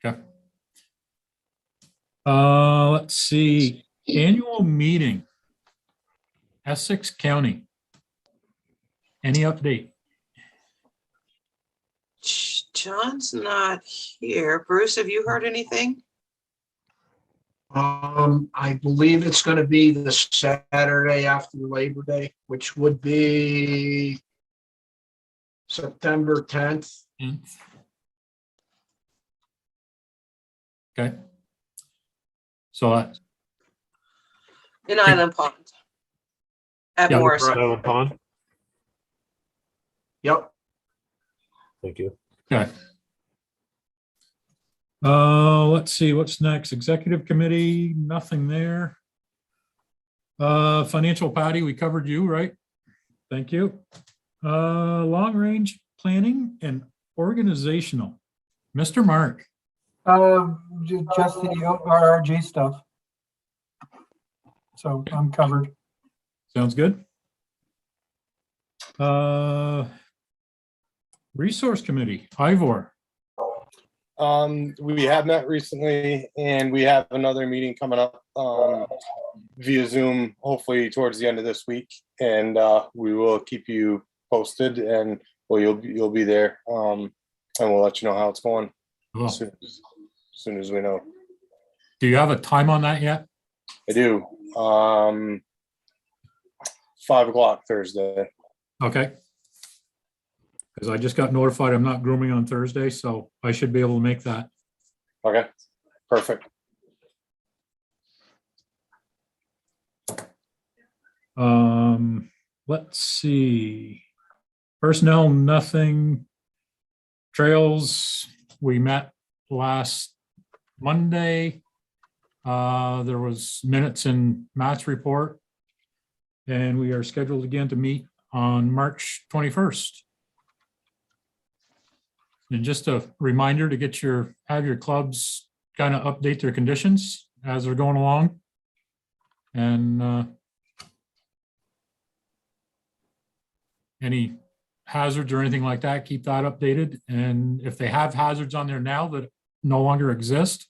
Okay. Let's see. Annual meeting. Essex County. Any update? John's not here. Bruce, have you heard anything? I believe it's going to be the Saturday after Labor Day, which would be September 10th. Okay. So In Island Pond. At Yeah, Morris. Island Pond. Yep. Thank you. okay. Let's see what's next. Executive committee, nothing there. Financial Patty, we covered you, right? Thank you. Long range planning and organizational. Mr. Mark. Just the RRG stuff. So I'm covered. Sounds good. Resource Committee, Ivor. We have met recently and we have another meeting coming up via Zoom, hopefully towards the end of this week. And we will keep you posted and well, you'll be there. And we'll let you know how it's going as soon as we know. Do you have a time on that yet? I do. 5 o'clock Thursday. Okay. Because I just got notified I'm not grooming on Thursday, so I should be able to make that. Okay, perfect. Let's see. Personnel, nothing. Trails, we met last Monday. There was minutes in Matt's report. And we are scheduled again to meet on March 21st. And just a reminder to have your clubs kind of update their conditions as they're going along. And any hazards or anything like that, keep that updated. And if they have hazards on there now that no longer exist,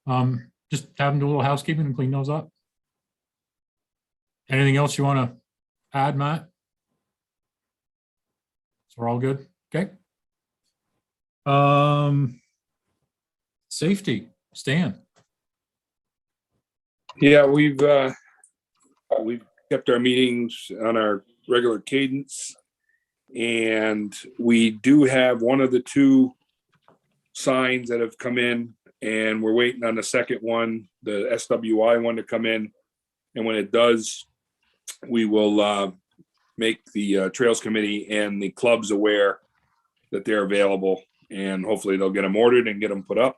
just have them do a little housekeeping and clean those up. Anything else you want to add, Matt? So we're all good? Okay. Safety, Stan. Yeah, we've kept our meetings on our regular cadence. And we do have one of the two signs that have come in, and we're waiting on the second one, the SWI one, to come in. And when it does, we will make the Trails Committee and the clubs aware that they're available, and hopefully they'll get them ordered and get them put up.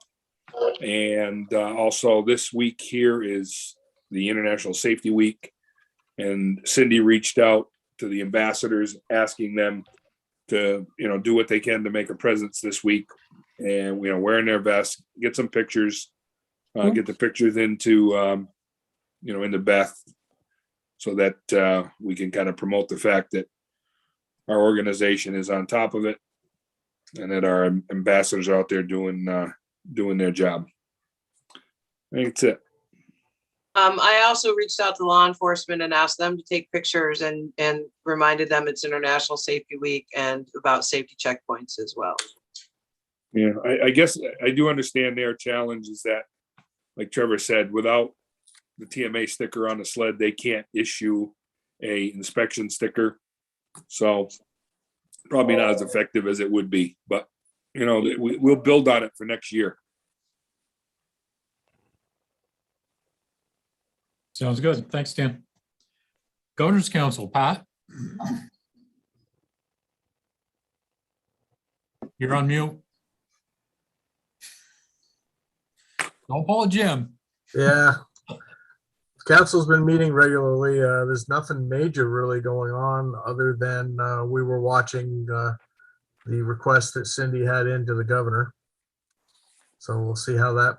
And also this week here is the International Safety Week, and Cindy reached out to the ambassadors asking them to, do what they can to make a presence this week, and, wearing their vests, get some pictures, get the pictures into, into Beth, so that we can kind of promote the fact that our organization is on top of it and that our ambassadors are out there doing their job. I think that's it. I also reached out to law enforcement and asked them to take pictures and reminded them it's International Safety Week and about safety checkpoints as well. Yeah, I guess I do understand their challenge is that, like Trevor said, without the TMA sticker on the sled, they can't issue a inspection sticker. So probably not as effective as it would be, but we'll build on it for next year. Sounds good. Thanks, Dan. Governor's Council, Pat. You're on mute. Don't pull a Jim. Yeah. Council's been meeting regularly. There's nothing major really going on other than we were watching the request that Cindy had into the governor. So we'll see how that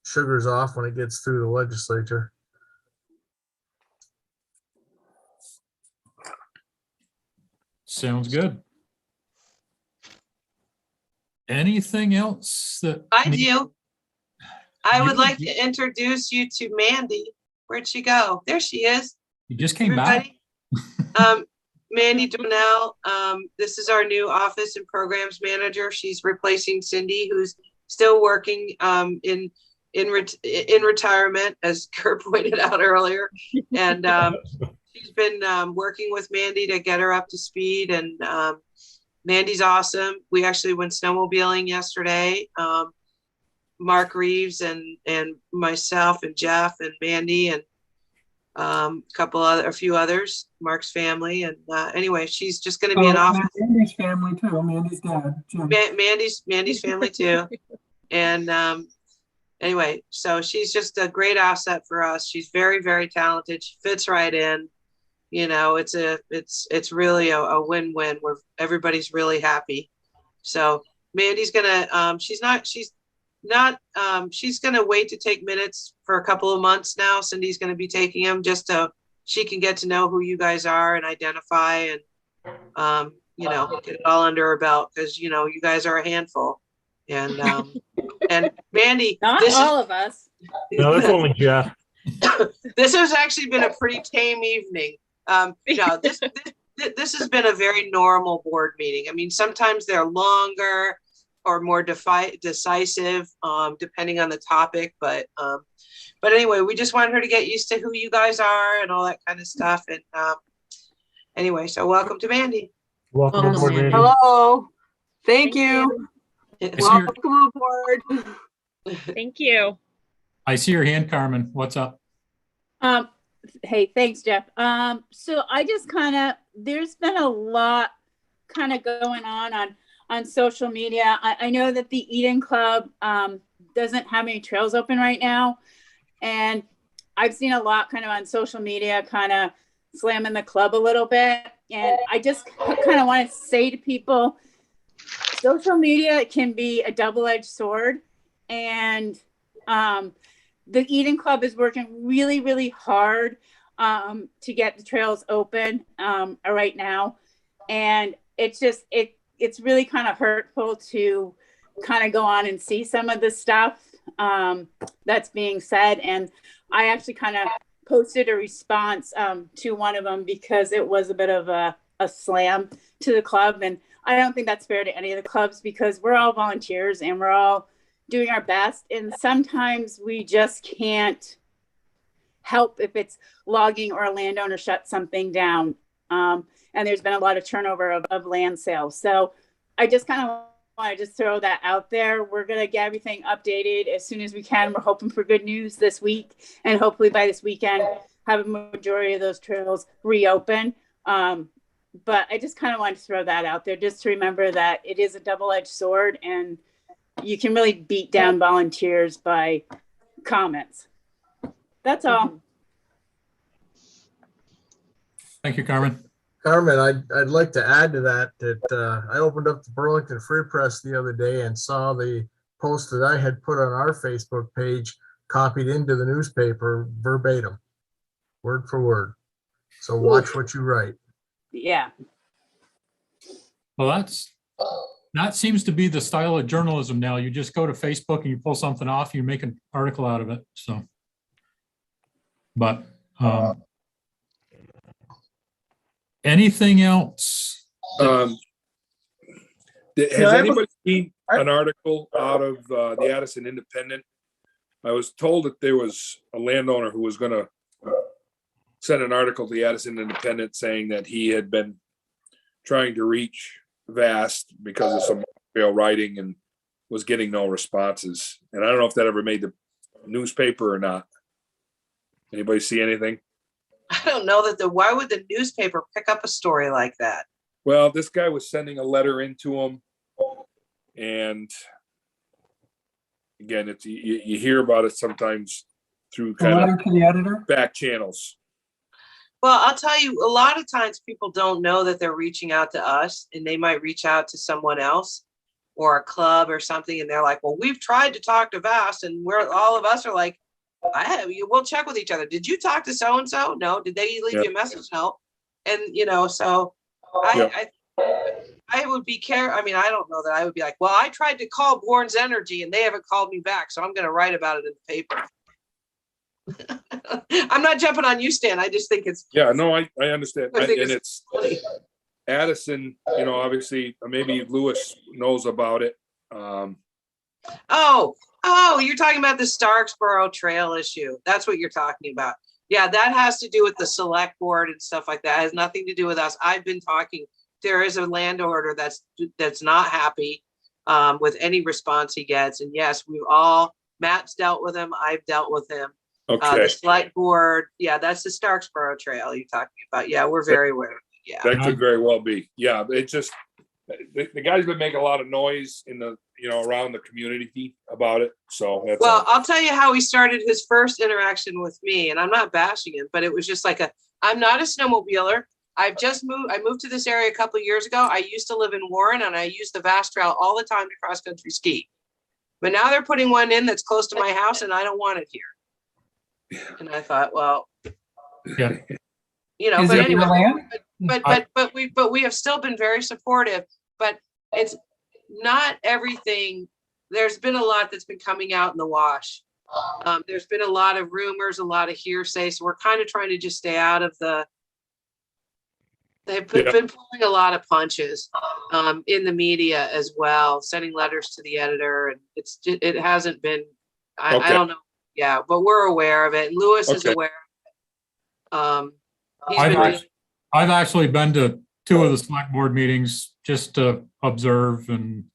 sugars off when it gets through the legislature. Sounds good. Anything else that I do. I would like to introduce you to Mandy. Where'd she go? There she is. You just came back. Mandy Donnell. This is our new office and programs manager. She's replacing Cindy, who's still working in retirement, as Kurt pointed out earlier. And she's been working with Mandy to get her up to speed. And Mandy's awesome. We actually went snowmobiling yesterday. Mark Reeves and myself and Jeff and Mandy and a few others, Mark's family. And anyway, she's just going to be an office. Mandy's family too. Mandy's dad. Mandy's family too. And anyway, so she's just a great asset for us. She's very, very talented. She fits right in. You know, it's really a win-win where everybody's really happy. So Mandy's gonna, she's gonna wait to take minutes for a couple of months now. Cindy's gonna be taking them just so she can get to know who you guys are and identify and, you know, get it all under her belt, because, you know, you guys are a handful. And Mandy, Not all of us. No, that's only Jeff. This has actually been a pretty tame evening. No, this has been a very normal board meeting. I mean, sometimes they're longer or more decisive, depending on the topic. But anyway, we just wanted her to get used to who you guys are and all that kind of stuff. And anyway, so welcome to Mandy. Welcome aboard, Mandy. Hello. Thank you. Welcome aboard. Thank you. I see your hand, Carmen. What's up? Hey, thanks, Jeff. So I just there's been a lot kind of going on social media. I know that the Eden Club doesn't have any trails open right now. And I've seen a lot kind of on social media kind of slamming the club a little bit. And I just kind of want to say to people, social media can be a double-edged sword. And the Eden Club is working really, really hard to get the trails open right now. And it's just, it's really kind of hurtful to kind of go on and see some of the stuff that's being said. And I actually kind of posted a response to one of them because it was a bit of a slam to the club. And I don't think that's fair to any of the clubs, because we're all volunteers and we're all doing our best. And sometimes we just can't help if it's logging or a landowner shut something down. And there's been a lot of turnover of land sales. So I just kind of want to just throw that out there. We're going to get everything updated as soon as we can. We're hoping for good news this week, and hopefully by this weekend have a majority of those trails reopen. But I just kind of want to throw that out there, just to remember that it is a double-edged sword, and you can really beat down volunteers by comments. That's all. Thank you, Carmen. Carmen, I'd like to add to that I opened up the Burlington Free Press the other day and saw the post that I had put on our Facebook page copied into the newspaper verbatim, word for word. So watch what you write. Yeah. Well, that seems to be the style of journalism now. You just go to Facebook and you pull something off, you make an article out of it. So, but anything else? Has anybody seen an article out of the Addison Independent? I was told that there was a landowner who was going to send an article to the Addison Independent saying that he had been trying to reach Vast because of some trail writing and was getting no responses. And I don't know if that ever made the newspaper or not. Anybody see anything? I don't know why would the newspaper pick up a story like that? Well, this guy was sending a letter into him, and again, it's you hear about it sometimes through A letter to the editor? back channels. Well, I'll tell you, a lot of times people don't know that they're reaching out to us, and they might reach out to someone else or a club or something. And they're like, well, we've tried to talk to Vast, and all of us are like, we'll check with each other. Did you talk to so-and-so? No. Did they leave you a message? No. And, so I would be I mean, I don't know that I would be like, well, I tried to call Borns Energy and they haven't called me back, so I'm going to write about it in the paper. I'm not jumping on you, Stan. I just think it's. Yeah, no, I understand. I think and it's Addison, obviously, maybe Lewis knows about it. Oh, you're talking about the Starksboro Trail issue. That's what you're talking about. Yeah, that has to do with the select board and stuff like that. It has nothing to do with us. I've been talking. There is a landowner that's not happy with any response he gets. And yes, Matt's dealt with him. I've dealt with him. Okay. The select board. Yeah, that's the Starksboro Trail you're talking about. Yeah, we're very aware of it. Yeah. That could very well be. Yeah, it's just the guy's been making a lot of noise in the around the community about it. So that's Well, all. I'll tell you how he started his first interaction with me, and I'm not bashing him, but it was just like I'm not a snowmobiler. I moved to this area a couple of years ago. I used to live in Warren, and I used the Vast Trail all the time to cross country ski. But now they're putting one in that's close to my house, and I don't want it here. And I thought, well, Yeah. Is but it anyway, your land? but we have still been very supportive, but it's not everything. There's been a lot that's been coming out in the wash. There's been a lot of rumors, a lot of hearsay. So we're kind of trying to just stay out of they've been pulling a lot of punches in the media as well, sending letters to the editor. And it hasn't been, I don't know. Yeah, but we're aware of it. And Lewis is aware of it. I've actually been to 2 of the select board meetings just to observe, and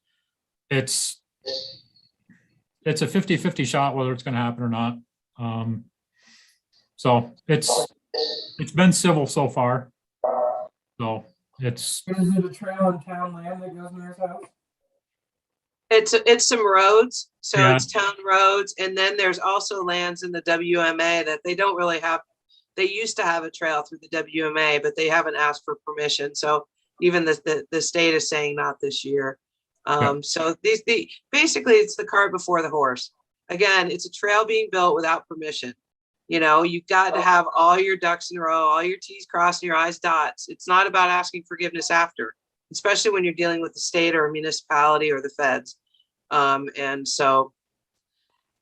it's a 50-50 shot whether it's going to happen or not. So it's been civil so far. So it's. Is it a trail on town land that goes near his house? It's some roads, so Yeah. it's town roads, and then there's also lands in the WMA that they don't really have. They used to have a trail through the WMA, but they haven't asked for permission. So even the state is saying not this year. So basically it's the cart before the horse. Again, it's a trail being built without permission. You've got to have all your ducks in a row, all your T's crossed and your I's dots. It's not about asking forgiveness after, especially when you're dealing with the state or a municipality or the feds. And so,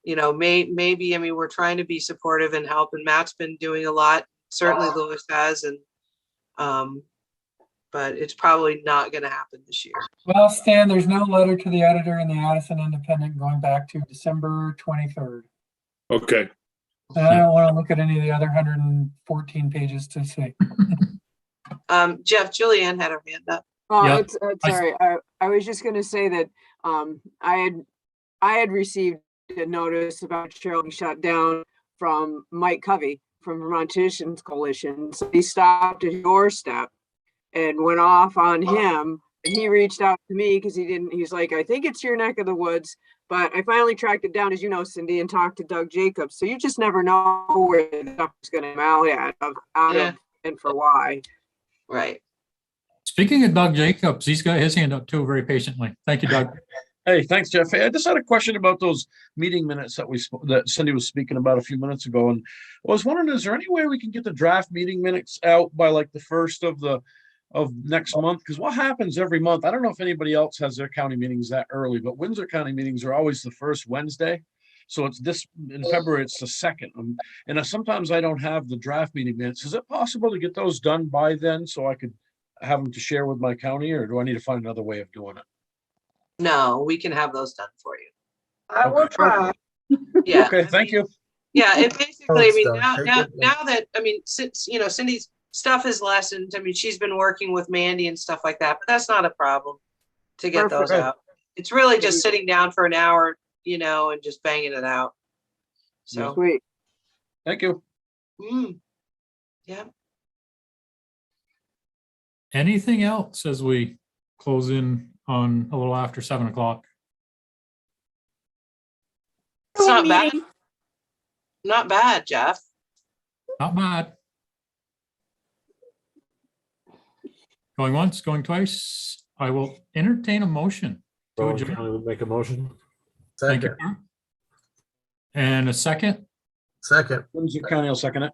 maybe, we're trying to be supportive and help, and Matt's been doing a lot. Certainly Lewis has, and but it's probably not going to happen this year. Well, Stan, there's no letter to the editor in the Addison Independent going back to December 23rd. Okay. And I don't want to look at any of the other 114 pages to see. Jeff, Julianne had her hand up. Oh, sorry. I was just going to say that I had received a notice about Cheryl being shut down from Mike Covey from Vermont Citizens Coalition. So he stopped at your step and went off on him. And he reached out to me because he's like, I think it's your neck of the woods. But I finally tracked it down, as you know, Cindy, and talked to Doug Jacobs. So you just never know where the stuff is going to come out of and for why. Right. Speaking of Doug Jacobs, he's got his hand up too, very patiently. Thank you, Doug. Hey, thanks, Jeff. Hey, I just had a question about those meeting minutes that Cindy was speaking about a few minutes ago. And I was wondering, is there any way we can get the draft meeting minutes out by like the 1st of next month? Because what happens every month, I don't know if anybody else has their county meetings that early, but Windsor County meetings are always the first Wednesday. So it's in February, it's the 2nd. And sometimes I don't have the draft meeting minutes. Is it possible to get those done by then so I could have them to share with my county, or do I need to find another way of doing it? No, we can have those done for you. I will try. Yeah. Okay, thank you. Yeah, it basically, Now that, since, Cindy's stuff is lessened, she's been working with Mandy and stuff like that, but that's not a problem to get those out. It's really just sitting down for an hour, and just banging it out. So. Sweet. Thank you. Yeah. Anything else as we close in on a little after 7 o'clock? It's not bad. Not bad, Jeff. Not bad. Going once, going twice. I will entertain a motion to adjourn. I would make a motion. Thank you. And a second. Second. Windsor County will second it.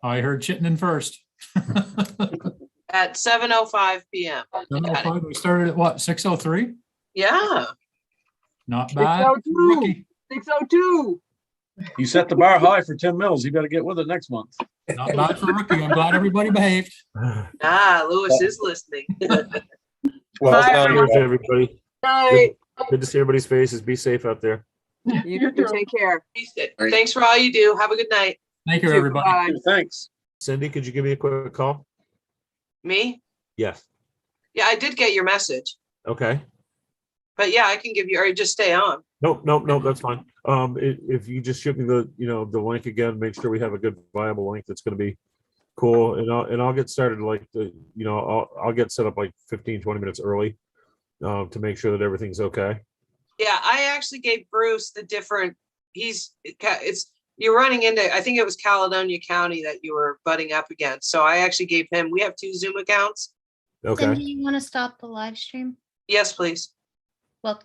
I heard Chittenden first. At 7:05 p.m. 7:05. We started at what, 6:03? Yeah. Not bad. 6:02. 6:02. You set the bar high for Tim Mills. You got to get with it next month. Not bad for rookie. I'm glad everybody behaved. Lewis is listening. Well, Cheers, everybody. Night. Good to see everybody's faces. Be safe out there. You take care. Thanks for all you do. Have a good night. Thank you, everybody. Bye. Thanks. Cindy, could you give me a quick call? Me? Yes. Yeah, I did get your message. Okay. But yeah, I can give you, or just stay on. Nope, that's fine. If you just shoot me the link again, make sure we have a good viable link that's going to be cool, and I'll get started I'll get set up like 15-20 minutes early to make sure that everything's okay. Yeah, I actually gave Bruce the different, you're running into, I think it was Caledonia County that you were butting up against. So I actually gave him, we have 2 Zoom accounts. Cindy, you want to stop the live stream? Yes, please. Well,